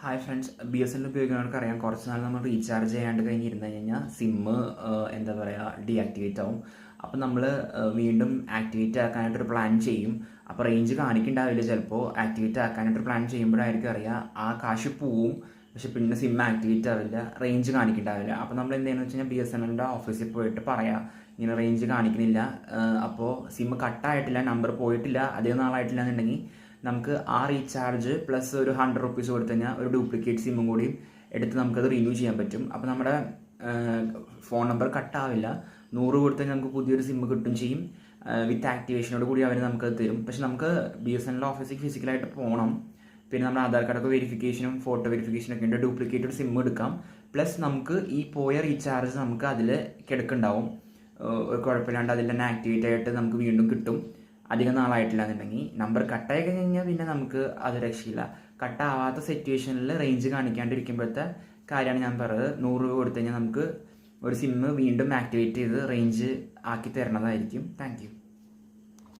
Hi friends, B S N L ഉപയോഗിക്കുന്നവർക്ക് അറിയാം, കുറച്ച് നാൾ നമ്മൾ റീചാർജ് ചെയ്യാണ്ട് കഴിഞ്ഞിരുന്നു കഴിഞ്ഞാൽ സിമ്മ് എന്താ പറയുക ഡീആക്ടിവേറ്റ് ആവും. അപ്പോൾ നമ്മൾ വീണ്ടും ആക്ടിവേറ്റ് ആക്കാനായിട്ടൊരു പ്ലാൻ ചെയ്യും. അപ്പോൾ റേഞ്ച് കാണിക്കുന്നുണ്ടാവില്ല, ചിലപ്പോൾ ആക്ടിവേറ്റ് ആക്കാനായിട്ടൊരു പ്ലാൻ ചെയ്യുമ്പോഴായിരിക്കും അറിയാം ആ കാശ് പോവും. പക്ഷെ പിന്നെ സിം ആക്ടിവേറ്റ് ആവില്ല, റേഞ്ച് കാണിക്കുന്നുണ്ടാവില്ല. അപ്പോൾ നമ്മൾ എന്തെന്ന് വെച്ച് കഴിഞ്ഞാൽ ബി എസ് എൻ എല്ലിൻ്റെ ഓഫീസിൽ പോയിട്ട് പറയാം, ഇങ്ങനെ റേഞ്ച് കാണിക്കുന്നില്ല, അപ്പോൾ സിം കട്ടായിട്ടില്ല, നമ്പർ പോയിട്ടില്ല, അധികം നാളായിട്ടില്ല എന്നുണ്ടെങ്കിൽ നമുക്ക് ആ റീചാർജ് പ്ലസ് ഒരു 100 റുപ്പീസ് കൊടുത്തു കഴിഞ്ഞാൽ ഒരു ഡ്യൂപ്ലിക്കേറ്റ് സിമ്മും കൂടി എടുത്ത് നമുക്കത് റിന്യൂ ചെയ്യാൻ പറ്റും. അപ്പോൾ നമ്മുടെ ഫോൺ നമ്പർ കട്ടാവില്ല. 100 കൊടുത്തു കഴിഞ്ഞാൽ നമുക്ക് പുതിയൊരു സിമ്മ് കിട്ടും ചെയ്യും. വിത്ത് ആക്ടിവേഷനോട് കൂടി അവർ നമുക്കത് തരും. പക്ഷെ നമുക്ക് ബി എസ് എൻ എൽ ഓഫീസിൽ ഫിസിക്കലായിട്ട് പോകണം. പിന്നെ നമ്മുടെ ആധാർ കാർഡൊക്കെ വെരിഫിക്കേഷനും ഫോട്ടോ വെരിഫിക്കേഷനൊക്കെ ഉണ്ട്. ഡ്യൂപ്ലിക്കേറ്റ് ഒരു സിമ്മ് എടുക്കാം. പ്ലസ് നമുക്ക് ഈ പോയ റീചാർജ് നമുക്ക് അതിൽ കിടക്കുന്നുണ്ടാവും. കുഴപ്പമില്ലാണ്ട് അതിൽ തന്നെ ആക്ടിവേറ്റ് ആയിട്ട് നമുക്ക് വീണ്ടും കിട്ടും. അധികം നാളായിട്ടില്ല എന്നുണ്ടെങ്കിൽ. നമ്പർ കട്ടായി കഴിഞ്ഞാൽ പിന്നെ നമുക്ക് അത് രക്ഷയില്ല. കട്ടാവാത്ത സിറ്റുവേഷനിൽ റേഞ്ച് കാണിക്കാണ്ടിരിക്കുമ്പോഴത്തെ കാര്യമാണ് ഞാൻ പറഞ്ഞത്. 100 രൂപ കൊടുത്തു കഴിഞ്ഞാൽ നമുക്ക് ഒരു സിമ്മ് വീണ്ടും ആക്ടിവേറ്റ് ചെയ്ത് റേഞ്ച് ആക്കി തരണതായിരിക്കും. Thank you.